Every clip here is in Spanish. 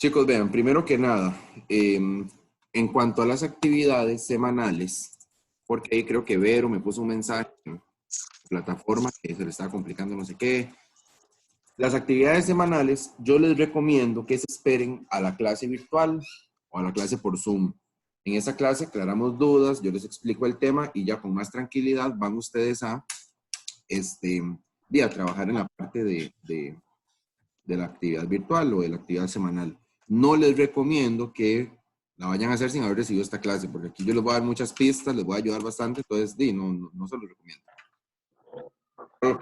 Chicos, vean, primero que nada, en cuanto a las actividades semanales, porque ahí creo que Vero me puso un mensaje en la plataforma que se le estaba complicando no sé qué. Las actividades semanales, yo les recomiendo que se esperen a la clase virtual o a la clase por Zoom. En esa clase aclaramos dudas, yo les explico el tema y ya con más tranquilidad van ustedes a, a trabajar en la parte de la actividad virtual o de la actividad semanal. No les recomiendo que la vayan a hacer sin haber recibido esta clase, porque aquí yo les voy a dar muchas pistas, les voy a ayudar bastante, entonces no se los recomiendo.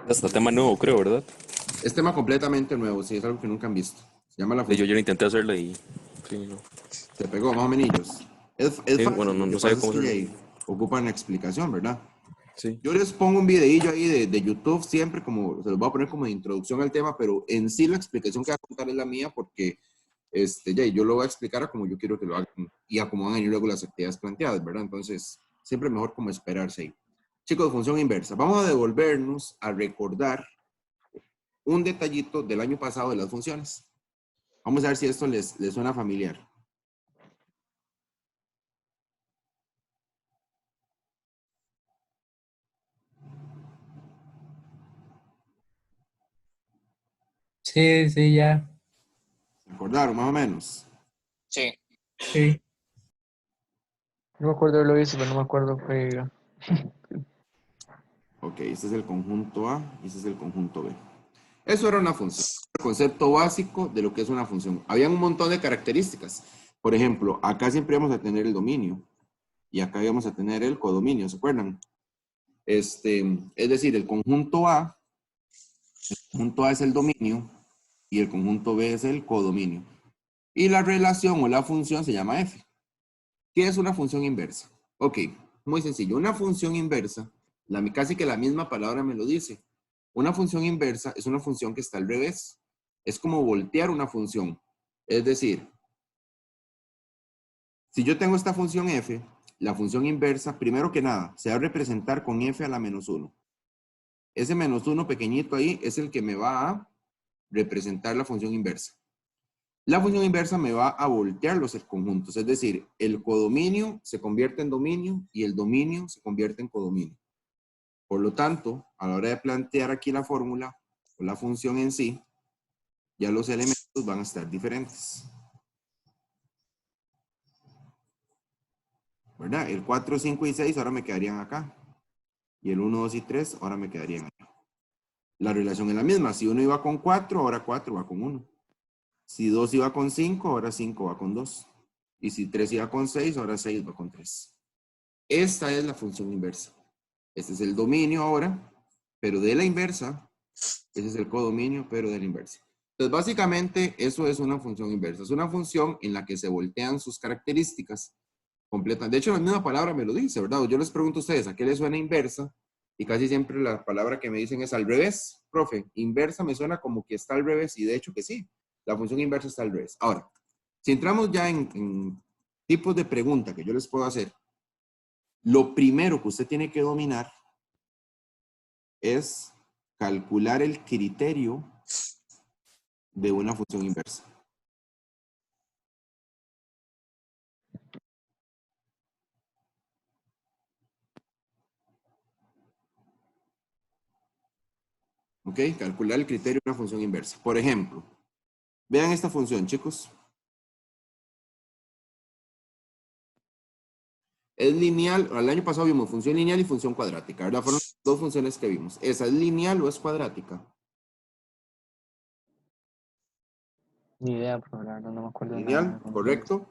Hasta tema nuevo, creo, ¿verdad? Es tema completamente nuevo, sí, es algo que nunca han visto. Se llama la De función. yo lo intenté hacerlo y... Sí, no. Se pegó, más o menos. Es Sí, bueno, fácil, lo que no sabía pasa es cómo que ya hacerlo. ahí ocupan explicación, ¿verdad? Sí. Yo les pongo un videillo ahí de YouTube siempre, como se los voy a poner como de introducción al tema, pero en sí la explicación que voy a contar es la mía porque ya, yo lo voy a explicar a como yo quiero que lo hagan y a cómo van a ir luego las actividades planteadas, ¿verdad? Entonces, siempre mejor como esperarse ahí. Chicos, función inversa. Vamos a devolvernos a recordar un detallito del año pasado de las funciones. Vamos a ver si esto les suena familiar. Sí, sí, ya. ¿Se acordaron más o menos? Sí. Sí. No me acuerdo de lo visto, pero no me acuerdo qué. Ok, este es el conjunto A y este es el conjunto B. Eso era una función, el concepto básico de lo que es una función. Habían un montón de características. Por ejemplo, acá siempre vamos a tener el dominio y acá íbamos a tener el codominio, ¿se acuerdan? Es decir, el conjunto A es el dominio y el conjunto B es el codominio. Y la relación o la función se llama f. ¿Qué es una función inversa? Ok, muy sencillo. Una función inversa, casi que la misma palabra me lo dice. Una función inversa es una función que está al revés. Es como voltear una función. Es decir, si yo tengo esta función f, la función inversa, primero que nada, se va a representar con f a la menos 1. Ese menos 1 pequeñito ahí es el que me va a representar la función inversa. La función inversa me va a voltear los conjuntos, es decir, el codominio se convierte en dominio y el dominio se convierte en codominio. Por lo tanto, a la hora de plantear aquí la fórmula o la función en sí, ya los elementos van a estar diferentes. ¿Verdad? El 4, 5 y 6 ahora me quedarían acá. Y el 1, 2 y 3 ahora me quedarían acá. La relación es la misma. Si 1 iba con 4, ahora 4 va con 1. Si 2 iba con 5, ahora 5 va con 2. Y si 3 iba con 6, ahora 6 va con 3. Esta es la función inversa. Este es el dominio ahora, pero de la inversa. Ese es el codominio, pero de la inversa. Entonces, básicamente, eso es una función inversa. Es una función en la que se voltean sus características completas. De hecho, la misma palabra me lo dice, ¿verdad? Yo les pregunto a ustedes, ¿a qué les suena inversa? Y casi siempre la palabra que me dicen es al revés. Profe, inversa me suena como que está al revés, y de hecho que sí. La función inversa está al revés. Ahora, si entramos ya en tipos de pregunta que yo les puedo hacer, lo primero que usted tiene que dominar es calcular el criterio de una función inversa. ¿Ok? Calcular el criterio de una función inversa. Por ejemplo, vean esta función, chicos. Es lineal, el año pasado vimos función lineal y función cuadrática, ¿verdad? Fueron dos funciones que vimos. ¿Esa es lineal o es cuadrática? Ni idea, pero la verdad no me acuerdo de nada Lineal, de funciones. correcto.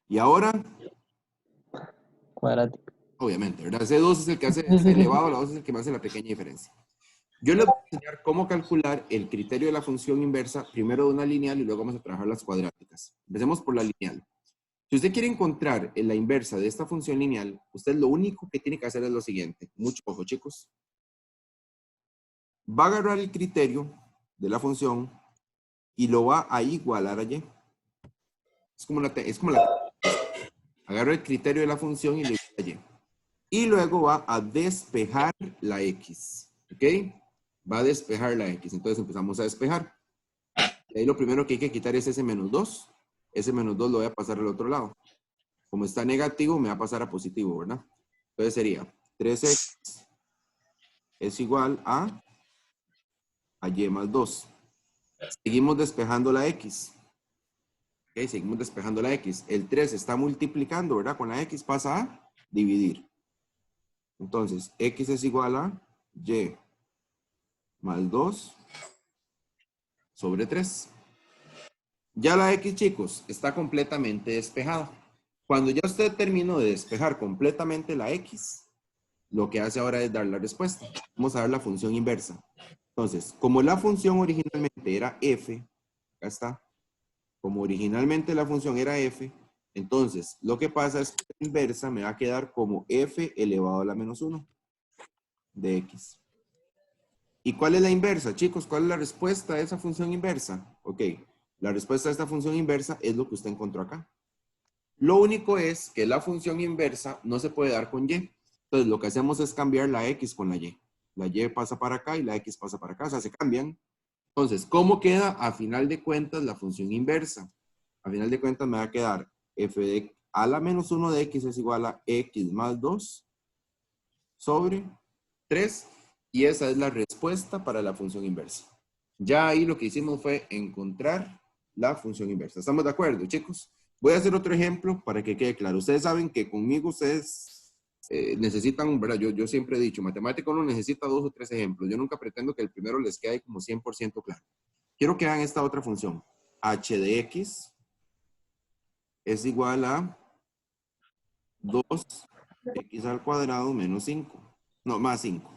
Y ahora, Cuadrático. obviamente, ¿verdad? C2 es el que hace ese elevado, la 2 es el que me hace la pequeña diferencia. Yo les voy a enseñar cómo calcular el criterio de la función inversa, primero de una lineal y luego vamos a trabajar las cuadráticas. Empecemos por la lineal. Si usted quiere encontrar la inversa de esta función lineal, usted lo único que tiene que hacer es lo siguiente. Mucho ojo, chicos. Va a agarrar el criterio de la función y lo va a igualar a y. Es como agarra el criterio de la función y lo iguala a y. Y luego va a despejar la x. ¿Ok? Va a despejar la x. Entonces empezamos a despejar. Y ahí lo primero que hay que quitar es ese menos 2. Ese menos 2 lo voy a pasar al otro lado. Como está negativo, me va a pasar a positivo, ¿verdad? Entonces sería 3x es igual a y más 2. Seguimos despejando la x. Ok, seguimos despejando la x. El 3 está multiplicando, ¿verdad? Con la x pasa a dividir. Entonces, x es igual a y más 2 sobre 3. Ya la x, chicos, está completamente despejada. Cuando ya usted terminó de despejar completamente la x, lo que hace ahora es dar la respuesta. Vamos a dar la función inversa. Entonces, como la función originalmente era f, acá está, como originalmente la función era f, entonces lo que pasa es que la inversa me va a quedar como f elevado a la menos 1 de x. ¿Y cuál es la inversa, chicos? ¿Cuál es la respuesta a esa función inversa? Ok, la respuesta a esta función inversa es lo que usted encontró acá. Lo único es que la función inversa no se puede dar con y. Entonces lo que hacemos es cambiar la x con la y. La y pasa para acá y la x pasa para acá, o sea, se cambian. Entonces, ¿cómo queda a final de cuentas la función inversa? A final de cuentas me va a quedar f de a la menos 1 de x es igual a x más 2 sobre 3. Y esa es la respuesta para la función inversa. Ya ahí lo que hicimos fue encontrar la función inversa. ¿Estamos de acuerdo, chicos? Voy a hacer otro ejemplo para que quede claro. Ustedes saben que conmigo ustedes necesitan, ¿verdad? Yo siempre he dicho, matemática uno necesita 2 o 3 ejemplos. Yo nunca pretendo que el primero les quede como 100% claro. Quiero que hagan esta otra función. h de x es igual a 2x al cuadrado menos 5. No, más 5.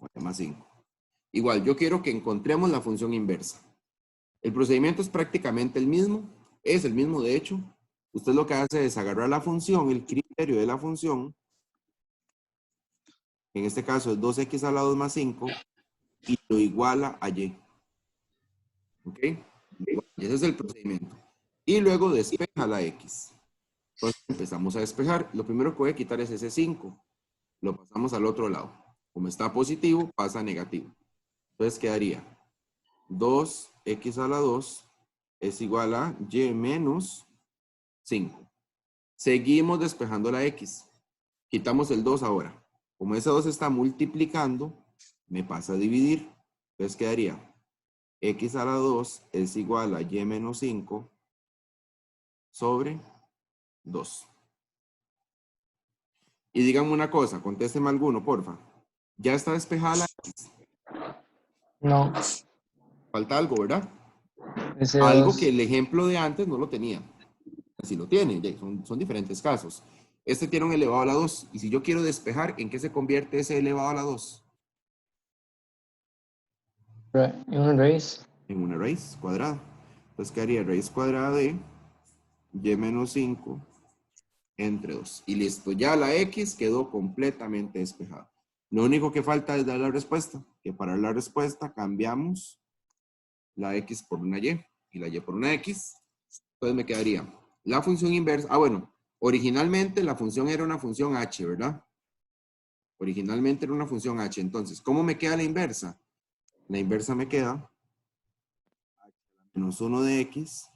Bueno, más 5. Igual, yo quiero que encontremos la función inversa. El procedimiento es prácticamente el mismo. Es el mismo, de hecho. Usted lo que hace es agarrar la función, el criterio de la función. En este caso es 2x a la 2 más 5. Y lo iguala a y. ¿Ok? Y ese es el procedimiento. Y luego despeja la x. Entonces empezamos a despejar. Lo primero que voy a quitar es ese 5. Lo pasamos al otro lado. Como está positivo, pasa a negativo. Entonces quedaría 2x a la 2 es igual a y menos 5. Seguimos despejando la x. Quitamos el 2 ahora. Como ese 2 está multiplicando, me pasa a dividir. Entonces quedaría x a la 2 es igual a y menos 5 sobre 2. Y díganme una cosa, contésteme alguno, porfa. ¿Ya está despejada la x? No, Falta algo, ¿verdad? ese Algo que 2. el ejemplo de antes no lo tenía. Así lo tiene, son diferentes casos. Este tiene un elevado a la 2. Y si yo quiero despejar, ¿en qué se convierte ese elevado a la 2? Una raíz. En una raíz cuadrada. Entonces quedaría raíz cuadrada de y menos 5 entre 2. Y listo, ya la x quedó completamente despejada. Lo único que falta es dar la respuesta. Que para la respuesta cambiamos la x por una y y la y por una x. Entonces me quedaría la función inversa. Ah, bueno, originalmente la función era una función h, ¿verdad? Originalmente era una función h. Entonces, ¿cómo me queda la inversa? La inversa me queda menos 1 de x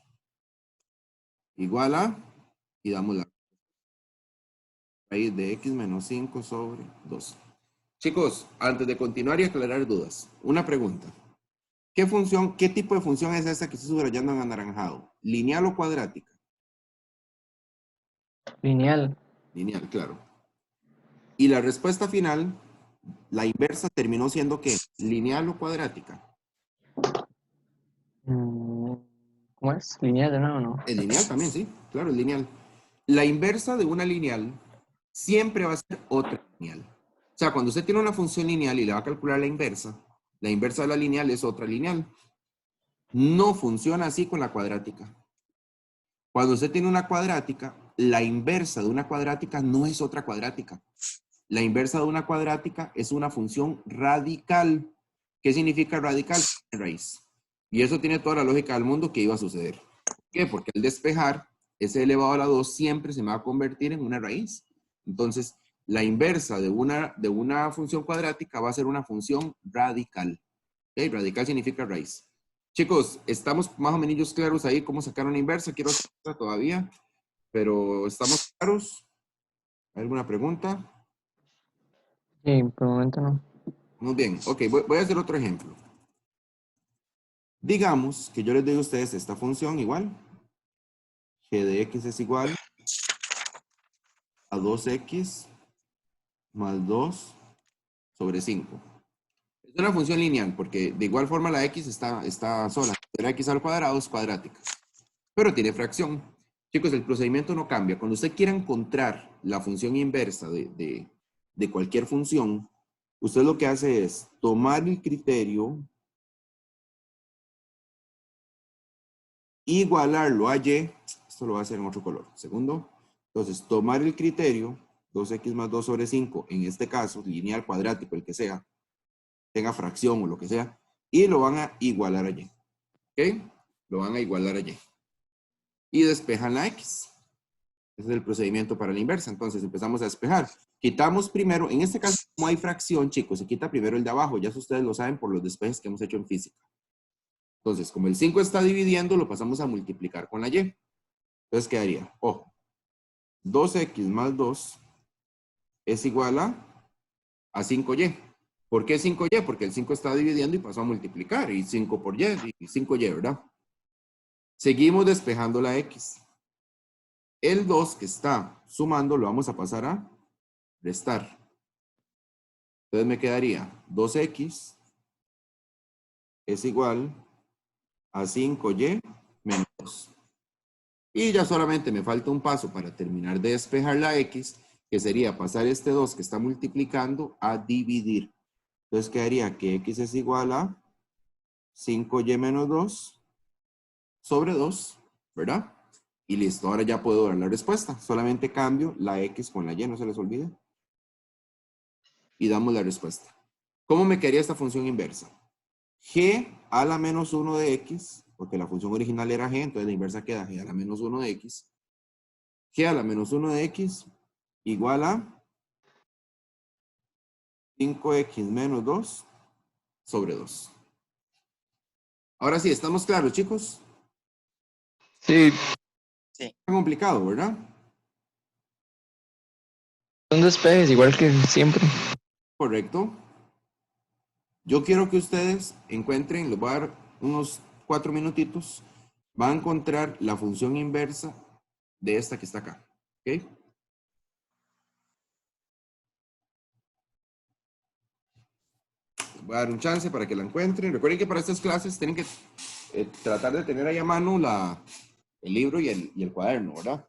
igual a, y damos la raíz de x menos 5 sobre 2. Chicos, antes de continuar y aclarar dudas, una pregunta. ¿Qué tipo de función es esta que estoy subrayando en anaranjado? ¿Lineal o cuadrática? Lineal. Lineal, claro. Y la respuesta final, la inversa terminó siendo ¿qué? ¿Lineal o cuadrática? ¿Cómo es? Lineal de nuevo, ¿no? El lineal también, sí, claro, el lineal. La inversa de una lineal siempre va a ser otra lineal. O sea, cuando usted tiene una función lineal y le va a calcular la inversa de la lineal es otra lineal. No funciona así con la cuadrática. Cuando usted tiene una cuadrática, la inversa de una cuadrática no es otra cuadrática. La inversa de una cuadrática es una función radical. ¿Qué significa radical? Raíz. Y eso tiene toda la lógica del mundo que iba a suceder. ¿Por qué? Porque al despejar, ese elevado a la 2 siempre se me va a convertir en una raíz. Entonces, la inversa de una función cuadrática va a ser una función radical. ¿Okay? Radical significa raíz. Chicos, estamos más o menos claros ahí cómo sacar una inversa. Quiero hacerla todavía, pero ¿estamos claros? ¿Hay alguna pregunta? Sí, por el momento no. Muy bien. Ok, voy a hacer otro ejemplo. Digamos que yo les doy a ustedes esta función igual. G de X es igual a 2X más 2 sobre 5. Es una función lineal porque de igual forma la X está sola. La X al cuadrado es cuadrática, pero tiene fracción. Chicos, el procedimiento no cambia. Cuando usted quiera encontrar la función inversa de cualquier función, usted lo que hace es tomar el criterio, igualarlo a Y. Esto lo voy a hacer en otro color. Segundo. Entonces, tomar el criterio, 2X más 2 sobre 5, en este caso, lineal, cuadrático, el que sea, tenga fracción o lo que sea, y lo van a igualar a Y. ¿Ok? Lo van a igualar a Y. Y despejan la X. Ese es el procedimiento para la inversa. Entonces empezamos a despejar. Quitamos primero, en este caso, como hay fracción, chicos, se quita primero el de abajo. Ya eso ustedes lo saben por los despejes que hemos hecho en física. Entonces, como el 5 está dividiendo, lo pasamos a multiplicar con la Y. Entonces quedaría, ojo, 2X más 2 es igual a 5Y. ¿Por qué 5Y? Porque el 5 está dividiendo y pasó a multiplicar. Y 5 por Y, y 5Y, ¿verdad? Seguimos despejando la X. El 2 que está sumando lo vamos a pasar a restar. Entonces me quedaría 2X es igual a 5Y menos 2. Y ya solamente me falta un paso para terminar de despejar la X, que sería pasar este 2 que está multiplicando a dividir. Entonces quedaría que X es igual a 5Y menos 2 sobre 2, ¿verdad? Y listo, ahora ya puedo dar la respuesta. Solamente cambio la X con la Y, no se les olvide. Y damos la respuesta. ¿Cómo me quedaría esta función inversa? G a la menos 1 de X, porque la función original era G, entonces la inversa queda G a la menos 1 de X. G a la menos 1 de X igual a 5X menos 2 sobre 2. Ahora sí, ¿estamos claros, chicos? Sí, Sí. Está complicado, ¿verdad? son despejes, igual que siempre. Correcto. Yo quiero que ustedes encuentren, les voy a dar unos 4 minutitos, van a encontrar la función inversa de esta que está acá. ¿Ok? Les voy a dar un chance para que la encuentren. Recuerden que para estas clases tienen que tratar de tener ahí a mano el libro y el cuaderno, ¿verdad?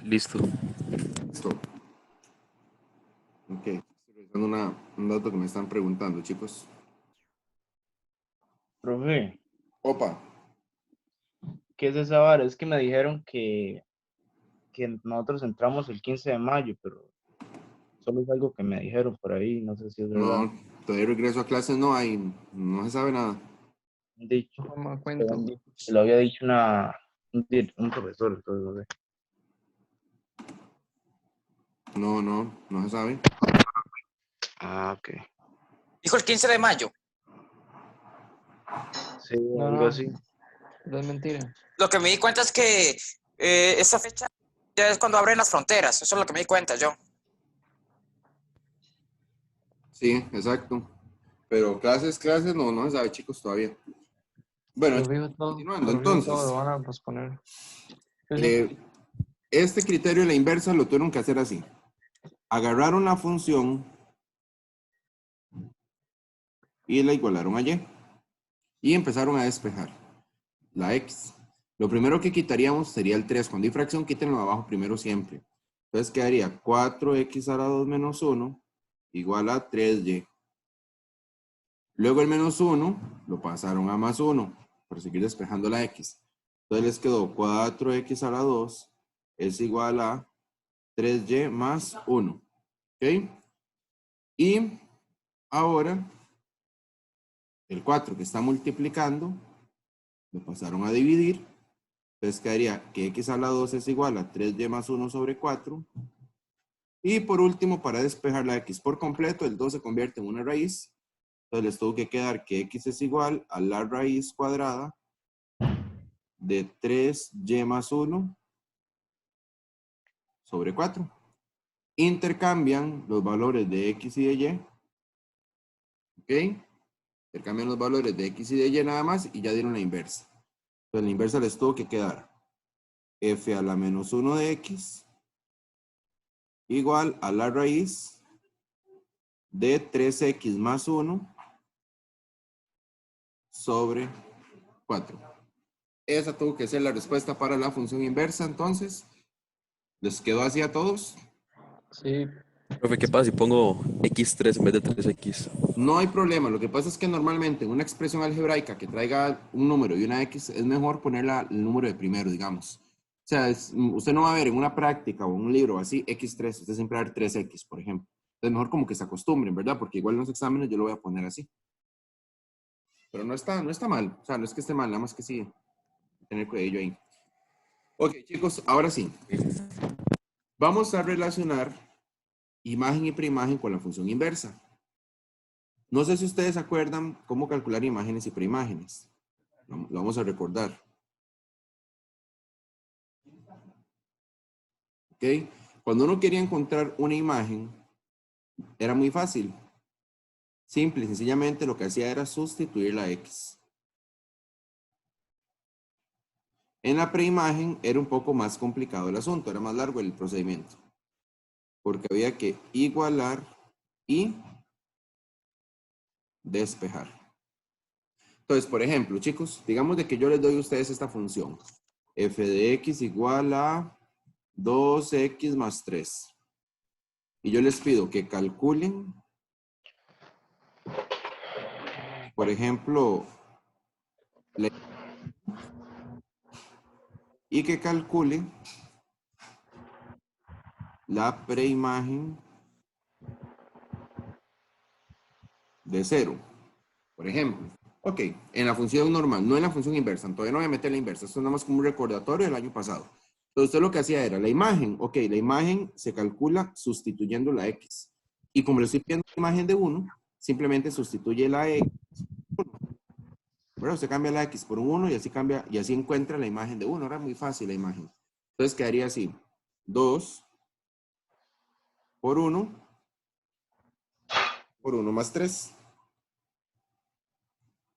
Listo. Listo. Ok. Estoy revisando un dato que me están preguntando, chicos. Profe, Opa. ¿qué es esa vara? Es que me dijeron que nosotros entramos el 15 de mayo, pero solo es algo que me dijeron por ahí, no sé si es verdad. No, todavía regreso a clases no hay, no se sabe nada. Un dicho, No me cuento. se lo había dicho un profesor, entonces no sé. No se sabe. Ah, ok. Dijo el 15 de mayo. Sí, No, algo no, así. no es mentira. Lo que me di cuenta es que esa fecha ya es cuando abren las fronteras. Eso es lo que me di cuenta yo. Sí, exacto. Pero clases, no se sabe, chicos, todavía. Bueno, continuando, Pero fijo todo entonces, lo van a posponer. Sí, sí. este criterio de la inversa lo tuvieron que hacer así. Agarraron la función y la igualaron a y. Y empezaron a despejar la x. Lo primero que quitaríamos sería el 3. Cuando hay fracción, quítenlo de abajo primero siempre. Entonces quedaría 4x a la 2 menos 1 igual a 3y. Luego el menos 1 lo pasaron a más 1 para seguir despejando la x. Entonces les quedó 4x a la 2 es igual a 3y más 1. ¿Ok? Y ahora el 4 que está multiplicando lo pasaron a dividir. Entonces quedaría que x a la 2 es igual a 3y más 1 sobre 4. Y por último, para despejar la x por completo, el 2 se convierte en una raíz. Entonces les tuvo que quedar que x es igual a la raíz cuadrada de 3y más 1 sobre 4. Intercambian los valores de x y de y. ¿Ok? Intercambian los valores de x y de y nada más y ya dieron la inversa. Entonces la inversa les tuvo que quedar f a la menos 1 de x igual a la raíz de 3x más 1 sobre 4. Esa tuvo que ser la respuesta para la función inversa, entonces. ¿Les quedó así a todos? Sí, Profe, ¿qué pasa si pongo x3 en vez de 3x? No hay problema. Lo que pasa es que normalmente en una expresión algebraica que traiga un número y una x, es mejor ponerla el número de primero, digamos. O sea, usted no va a ver en una práctica o un libro así x3, usted siempre va a ver 3x, por ejemplo. Es mejor como que se acostumbren, ¿verdad? Porque igual en los exámenes yo lo voy a poner así. Pero no está mal. O sea, no es que esté mal, nada más que sí. Tener cuidado ahí. Ok, chicos, ahora sí. Vamos a relacionar imagen y preimagen con la función inversa. No sé si ustedes se acuerdan cómo calcular imágenes y preimágenes. Lo vamos a recordar. ¿Ok? Cuando uno quería encontrar una imagen, era muy fácil. Simple y sencillamente lo que hacía era sustituir la X. En la preimagen era un poco más complicado el asunto, era más largo el procedimiento. Porque había que igualar y despejar. Entonces, por ejemplo, chicos, digamos de que yo les doy a ustedes esta función. F de X igual a 2X más 3. Y yo les pido que calculen, por ejemplo, y que calculen la preimagen de 0. Por ejemplo, ok, en la función normal, no en la función inversa, todavía no voy a meter la inversa, esto es nada más como un recordatorio del año pasado. Entonces usted lo que hacía era la imagen, ok, la imagen se calcula sustituyendo la X. Y como le estoy pidiendo la imagen de 1, simplemente sustituye la X. Bueno, usted cambia la X por un 1 y así cambia, y así encuentra la imagen de 1. Ahora es muy fácil la imagen. Entonces quedaría así, 2 por 1 más 3.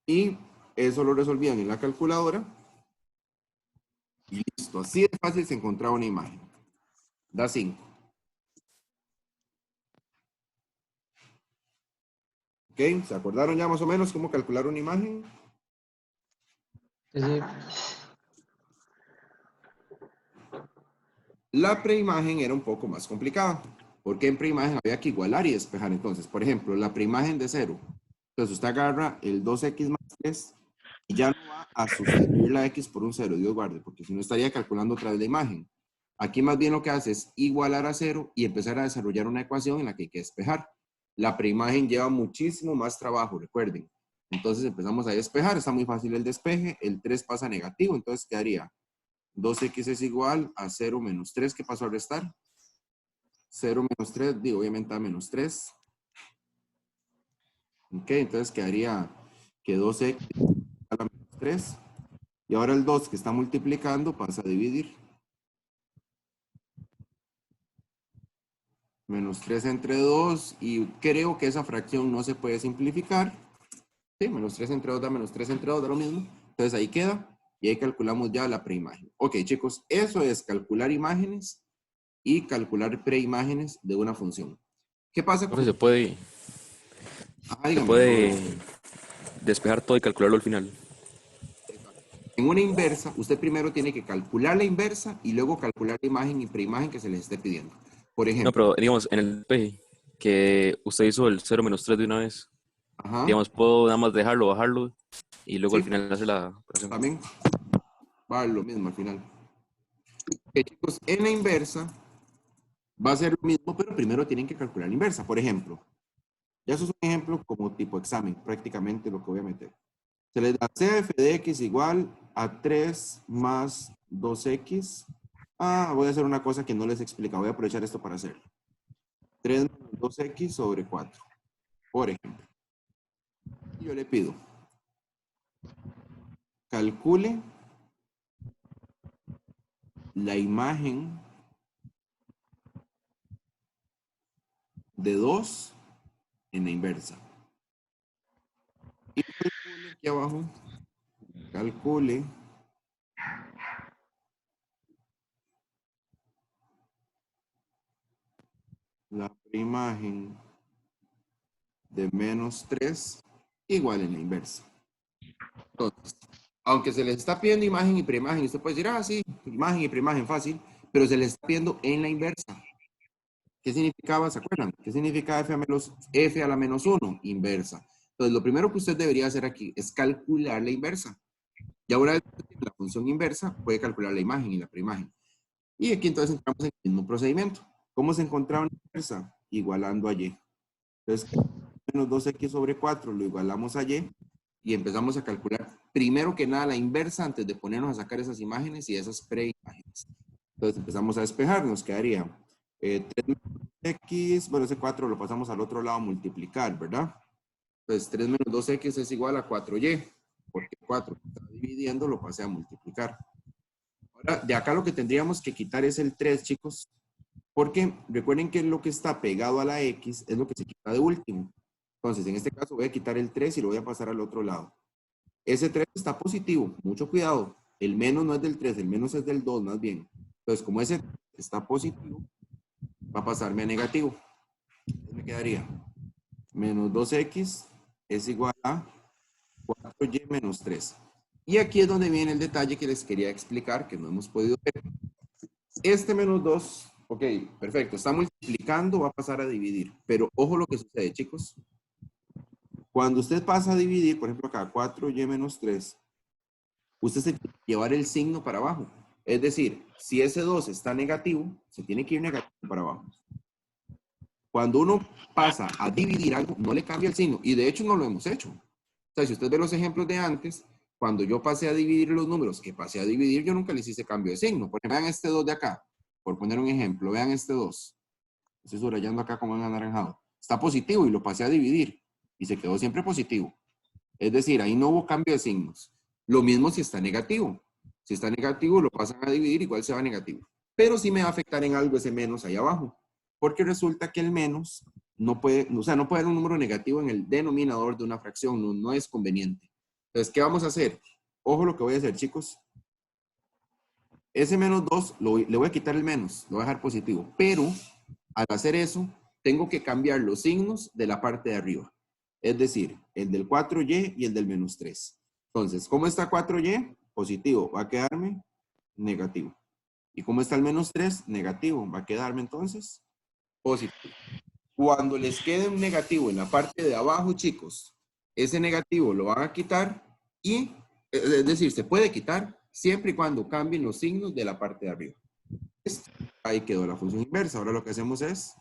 Y eso lo resolvían en la calculadora. Y listo, así de fácil se encontraba una imagen. Da 5. ¿Ok? ¿Se acordaron ya más o menos cómo calcular una imagen? sí, sí. La preimagen era un poco más complicada, porque en preimagen había que igualar y despejar. Entonces, por ejemplo, la preimagen de 0. Entonces usted agarra el 2x más 3 y ya no va a sustituir la x por un 0, Dios guarde, porque si no estaría calculando otra vez la imagen. Aquí más bien lo que hace es igualar a 0 y empezar a desarrollar una ecuación en la que hay que despejar. La preimagen lleva muchísimo más trabajo, recuerden. Entonces empezamos a despejar, está muy fácil el despeje, el 3 pasa negativo, entonces quedaría 2x es igual a 0 menos 3, ¿qué pasó a restar? 0 menos 3, digo, obviamente a menos 3. Ok, entonces quedaría que 2x a la menos 3. Y ahora el 2 que está multiplicando pasa a dividir. Menos 3 entre 2. Y creo que esa fracción no se puede simplificar. Sí, menos 3 entre 2 da menos 3 entre 2, da lo mismo. Entonces ahí queda. Y ahí calculamos ya la preimagen. Ok, chicos, eso es calcular imágenes y calcular preimágenes de una función. ¿Qué pasa Profe, con... se dígame. puede despejar todo y calcularlo al final. En una inversa, usted primero tiene que calcular la inversa y luego calcular la imagen y preimagen que se les esté pidiendo. Por No, ejemplo, pero digamos, en el despeje, que usted hizo el 0 menos 3 de una vez, ajá, digamos, puedo nada más dejarlo, bajarlo y luego al sí, final hacer la operación. también va a lo mismo al final. Ok, chicos, en la inversa va a ser lo mismo, pero primero tienen que calcular la inversa. Por ejemplo, ya eso es un ejemplo como tipo examen, prácticamente lo que voy a meter. Se les da CF de X igual a 3 más 2X. Voy a hacer una cosa que no les he explicado. Voy a aprovechar esto para hacerlo. 3 menos 2X sobre 4, por ejemplo. Y yo le pido, calcule la imagen de 2 en la inversa. Y calcule aquí abajo, calcule la imagen de menos 3 igual en la inversa. Entonces, aunque se les está pidiendo imagen y preimagen, usted puede decir, sí, imagen y preimagen fácil, pero se les está pidiendo en la inversa. ¿Qué significaba? ¿Se acuerdan? ¿Qué significa f a la menos 1? Inversa. Entonces, lo primero que usted debería hacer aquí es calcular la inversa. Y ahora la función inversa puede calcular la imagen y la preimagen. Y aquí entonces entramos en el mismo procedimiento. ¿Cómo se encontraba una inversa? Igualando a y. Entonces, menos 2x sobre 4 lo igualamos a y y empezamos a calcular primero que nada la inversa antes de ponernos a sacar esas imágenes y esas preimágenes. Entonces empezamos a despejar, nos quedaría 3 menos x, bueno, ese 4 lo pasamos al otro lado a multiplicar, ¿verdad? Entonces 3 menos 2x es igual a 4y, porque 4 está dividiendo, lo pasé a multiplicar. Ahora, de acá lo que tendríamos que quitar es el 3, chicos, porque recuerden que lo que está pegado a la x es lo que se quita de último. Entonces, en este caso voy a quitar el 3 y lo voy a pasar al otro lado. Ese 3 está positivo, mucho cuidado. El menos no es del 3, el menos es del 2 más bien. Entonces, como ese está positivo, va a pasarme a negativo. Entonces me quedaría menos 2x es igual a 4y menos 3. Y aquí es donde viene el detalle que les quería explicar, que no hemos podido ver. Este menos 2, ok, perfecto, está multiplicando, va a pasar a dividir. Pero ojo lo que sucede, chicos. Cuando usted pasa a dividir, por ejemplo acá, 4y menos 3, usted se tiene que llevar el signo para abajo. Es decir, si ese 2 está negativo, se tiene que ir negativo para abajo. Cuando uno pasa a dividir algo, no le cambia el signo. Y de hecho no lo hemos hecho. O sea, si usted ve los ejemplos de antes, cuando yo pasé a dividir los números que pasé a dividir, yo nunca les hice cambio de signo. Porque vean este 2 de acá. Por poner un ejemplo, vean este 2. Estoy subrayando acá como en anaranjado. Está positivo y lo pasé a dividir. Y se quedó siempre positivo. Es decir, ahí no hubo cambio de signos. Lo mismo si está negativo. Si está negativo, lo pasan a dividir, igual se va negativo. Pero sí me va a afectar en algo ese menos ahí abajo. Porque resulta que el menos no puede, o sea, no puede haber un número negativo en el denominador de una fracción. No, no es conveniente. Entonces, ¿qué vamos a hacer? Ojo lo que voy a hacer, chicos. Ese menos 2, le voy a quitar el menos. Lo voy a dejar positivo. Pero, al hacer eso, tengo que cambiar los signos de la parte de arriba. Es decir, el del 4y y el del menos 3. Entonces, ¿cómo está 4y? Positivo. Va a quedarme negativo. ¿Y cómo está el menos 3? Negativo. Va a quedarme entonces positivo. Cuando les quede un negativo en la parte de abajo, chicos, ese negativo lo van a quitar y, es decir, se puede quitar siempre y cuando cambien los signos de la parte de arriba. Ahí quedó la función inversa. Ahora lo que hacemos es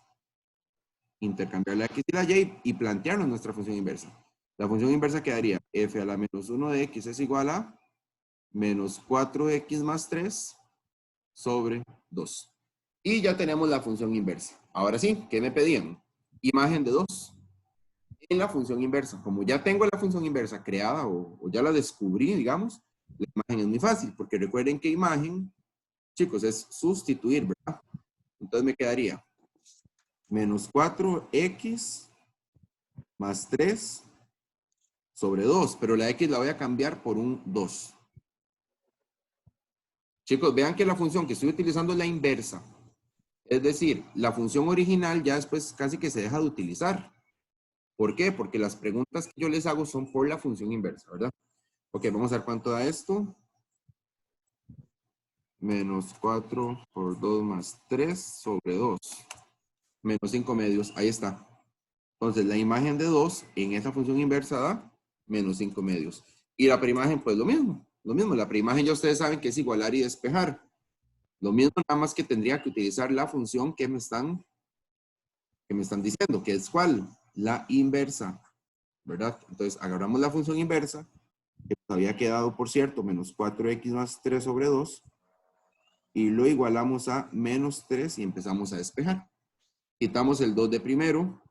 intercambiar la x y la y y plantearnos nuestra función inversa. La función inversa quedaría f a la menos 1 de x es igual a menos 4x más 3 sobre 2. Y ya tenemos la función inversa. Ahora sí, ¿qué me pedían? Imagen de 2 en la función inversa. Como ya tengo la función inversa creada o ya la descubrí, digamos, la imagen es muy fácil, porque recuerden que imagen, chicos, es sustituir, ¿verdad? Entonces me quedaría menos 4x más 3 sobre 2, pero la x la voy a cambiar por un 2. Chicos, vean que la función que estoy utilizando es la inversa. Es decir, la función original ya después casi que se deja de utilizar. ¿Por qué? Porque las preguntas que yo les hago son por la función inversa, ¿verdad? Ok, vamos a ver cuánto da esto. Menos 4 por 2 más 3 sobre 2. Menos 5 medios, ahí está. Entonces, la imagen de 2 en esa función inversa da menos 5 medios. Y la preimagen, pues lo mismo. Lo mismo, la preimagen ya ustedes saben que es igualar y despejar. Lo mismo, nada más que tendría que utilizar la función que me están diciendo, que es ¿cuál? La inversa, ¿verdad? Entonces, agarramos la función inversa, que nos había quedado, por cierto, menos 4x más 3 sobre 2, y lo igualamos a menos 3 y empezamos a despejar. Quitamos el 2 de primero,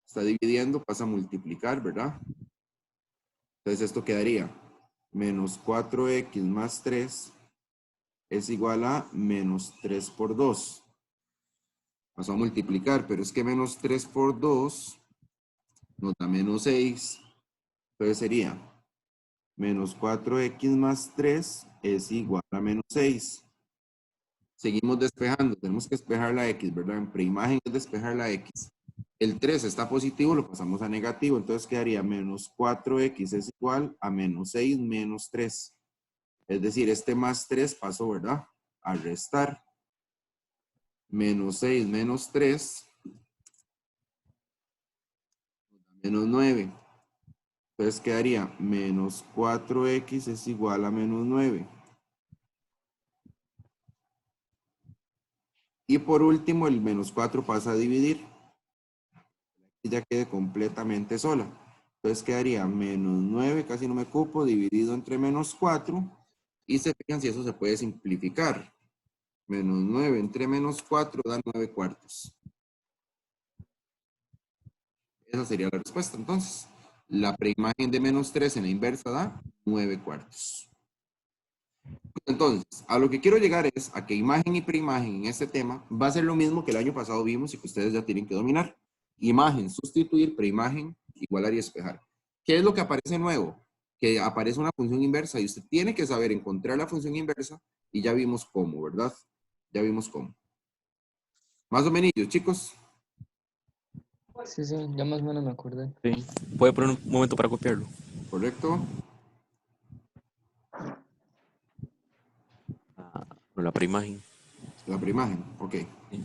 está dividiendo, pasa a multiplicar, ¿verdad? Entonces esto quedaría menos 4x más 3 es igual a menos 3 por 2. Pasó a multiplicar, pero es que menos 3 por 2 nos da menos 6. Entonces sería menos 4x más 3 es igual a menos 6. Seguimos despejando, tenemos que despejar la x, ¿verdad? En preimagen es despejar la x. El 3 está positivo, lo pasamos a negativo, entonces quedaría menos 4x es igual a menos 6 menos 3. Es decir, este más 3 pasó, ¿verdad? A restar. Menos 6 menos 3, menos 9. Entonces quedaría menos 4x es igual a menos 9. Y por último, el menos 4 pasa a dividir. Y ya quede completamente sola. Entonces quedaría menos 9, casi no me cupo, dividido entre menos 4. Y se fijan si eso se puede simplificar. Menos 9 entre menos 4 da 9 cuartos. Esa sería la respuesta. Entonces, la preimagen de menos 3 en la inversa da 9 cuartos. Entonces, a lo que quiero llegar es a que imagen y preimagen en este tema va a ser lo mismo que el año pasado vimos y que ustedes ya tienen que dominar. Imagen, sustituir, preimagen, igualar y despejar. ¿Qué es lo que aparece nuevo? Que aparece una función inversa y usted tiene que saber encontrar la función inversa y ya vimos cómo, ¿verdad? Ya vimos cómo. Más o menos, chicos. Sí, sí, ya más o menos me acordé. Sí. Puede poner un momento para copiarlo. ¿Correcto? Con la preimagen. La preimagen, ok. Sí,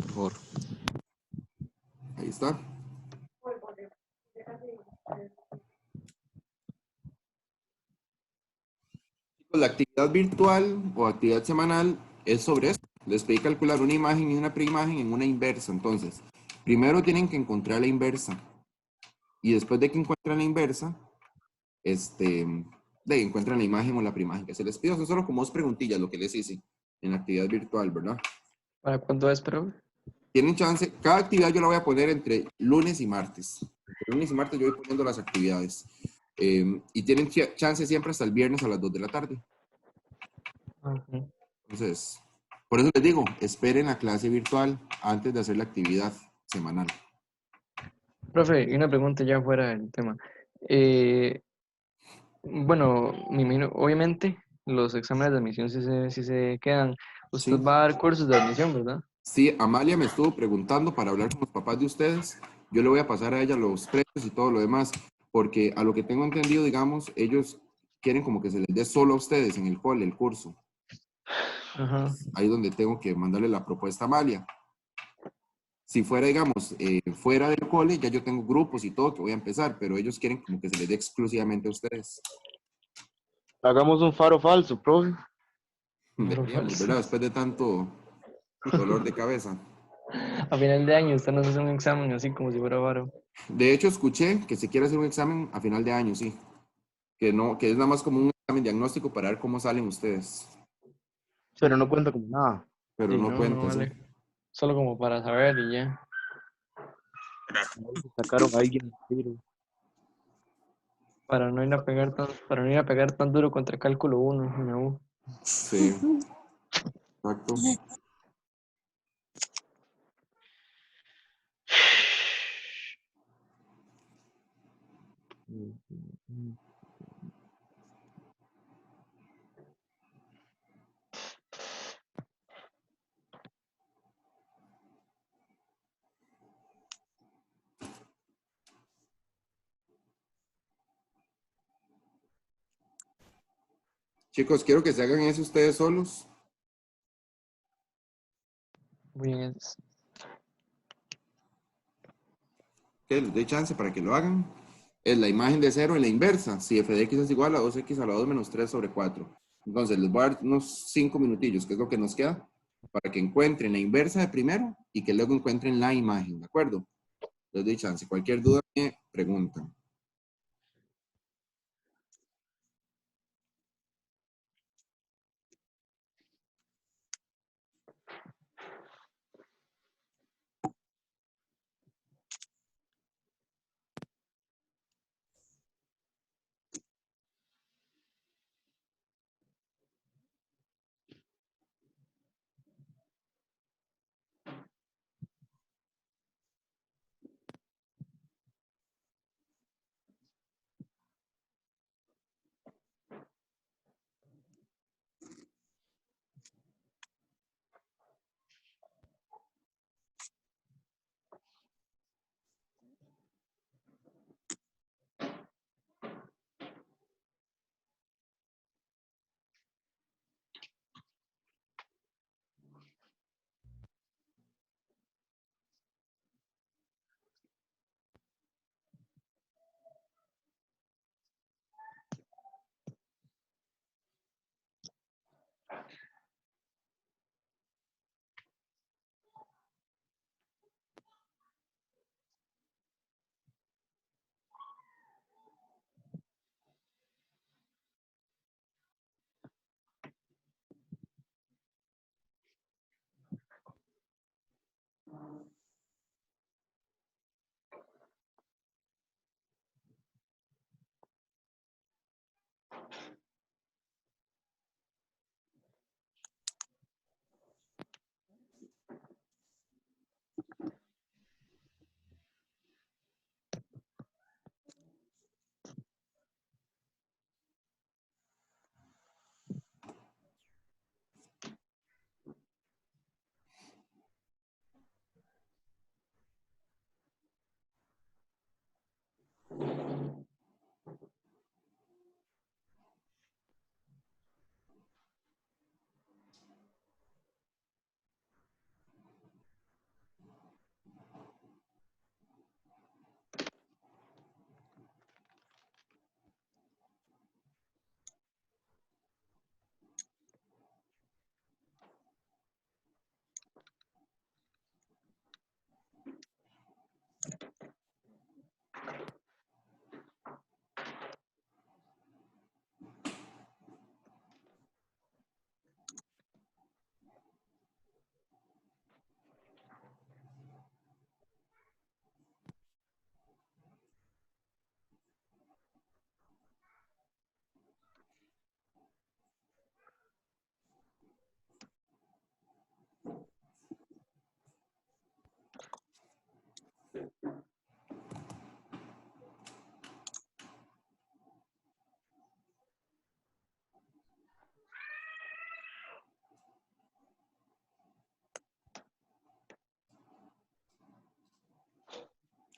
por favor. Ahí está. La actividad virtual o actividad semanal es sobre esto. Les pedí calcular una imagen y una preimagen en una inversa. Entonces, primero tienen que encontrar la inversa. Y después de que encuentran la inversa, encuentran la imagen o la preimagen que se les pidió. Son solo como 2 preguntillas lo que les hice en la actividad virtual, ¿verdad? ¿Para cuándo es, pero? Tienen chance, cada actividad yo la voy a poner entre lunes y martes. Entre lunes y martes yo voy poniendo las actividades. Y tienen chance siempre hasta el viernes a las 2 de la tarde. Ujú. Entonces, por eso les digo, esperen la clase virtual antes de hacer la actividad semanal. Profe, y una pregunta ya fuera del tema. Bueno, me imagino, obviamente, los exámenes de admisión sí se quedan. Usted Sí. va a dar cursos de admisión, ¿verdad? Sí, Amalia me estuvo preguntando para hablar con los papás de ustedes. Yo le voy a pasar a ella los precios y todo lo demás, porque a lo que tengo entendido, digamos, ellos quieren como que se les dé solo a ustedes en el cole el curso. Ajá. Ahí es donde tengo que mandarle la propuesta a Amalia. Si fuera, digamos, fuera del cole, ya yo tengo grupos y todo que voy a empezar, pero ellos quieren como que se les dé exclusivamente a ustedes. Hagamos un faro falso, profe. Deberíamos, falso. ¿verdad? Después de tanto dolor de cabeza. A final de año usted nos hace un examen así como si fuera varo. De hecho, escuché que se quiere hacer un examen a final de año, sí. Que no, que es nada más como un examen diagnóstico para ver cómo salen ustedes. Pero no cuenta como nada. Pero Sí, no no, no cuenta, sí. vale. Solo como para saber y ya. Sacaron a alguien. Pero Para no ir a pegar tan duro contra cálculo 1 en la U. Sí, exacto. Chicos, quiero que se hagan eso ustedes solos. Bien, Que les dé chance para que lo hagan. Es la imagen de cero en la inversa. Si f de x es igual a 2x a la 2 menos 3 sobre 4. Entonces, les voy a dar unos 5 minutillos, que es lo que nos queda, para que encuentren la inversa de primero y que luego encuentren la imagen, ¿de acuerdo? Les doy chance. Cualquier duda me preguntan.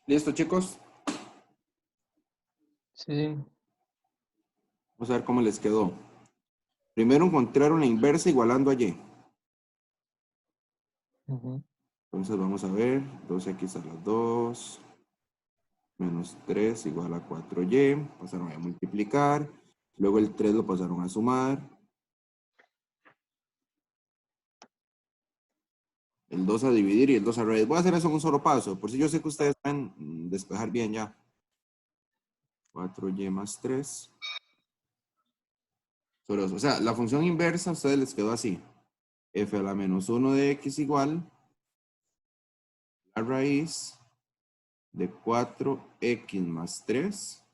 ¿Listo, chicos? sí, sí. Vamos a ver cómo les quedó. Primero encontrar una inversa igualando a y. Ujú. Entonces vamos a ver, 2x a la 2 menos 3 igual a 4y, pasaron a multiplicar, luego el 3 lo pasaron a sumar, el 2 a dividir y el 2 a raíz. Voy a hacer eso en un solo paso, por si yo sé que ustedes pueden despejar bien ya. 4y más 3 sobre 2. O sea, la función inversa a ustedes les quedó así. F a la menos 1 de x igual a raíz de 4x más 3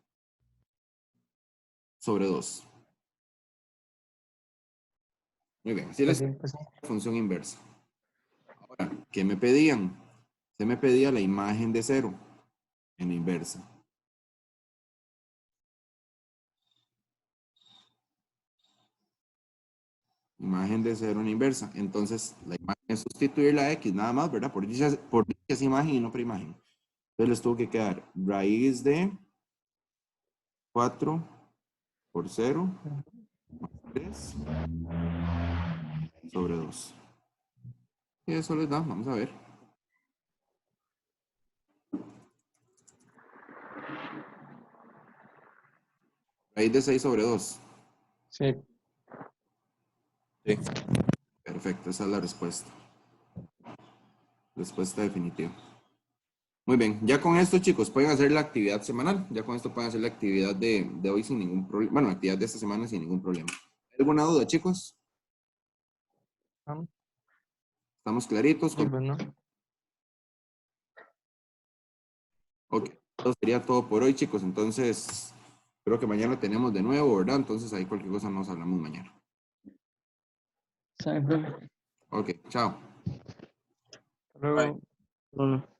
sobre 2. Muy bien, así les Pues sí, pues sí. la función inversa. Ahora, ¿qué me pedían? Se me pedía la imagen de 0 en la inversa. Imagen de 0 en la inversa. Entonces, la imagen es sustituir la x, nada más, ¿verdad? Por dicha es imagen y no por imagen. Entonces, les tuvo que quedar raíz de 4 por 0 más 3 sobre 2. Y eso les da, vamos a ver. Raíz de 6 sobre 2. Sí. Sí. Perfecto, esa es la respuesta. Respuesta definitiva. Muy bien, ya con esto, chicos, pueden hacer la actividad semanal. Ya con esto pueden hacer la actividad de hoy sin ningún problema. Bueno, la actividad de esta semana sin ningún problema. ¿Alguna duda, chicos? Ah, ¿Estamos claritos? sí, pues no. Ok, eso sería todo por hoy, chicos. Entonces, creo que mañana tenemos de nuevo, ¿verdad? Entonces, ahí cualquier cosa nos hablamos mañana. Está bien, profe. Ok, chao. Hasta luego. Bueno.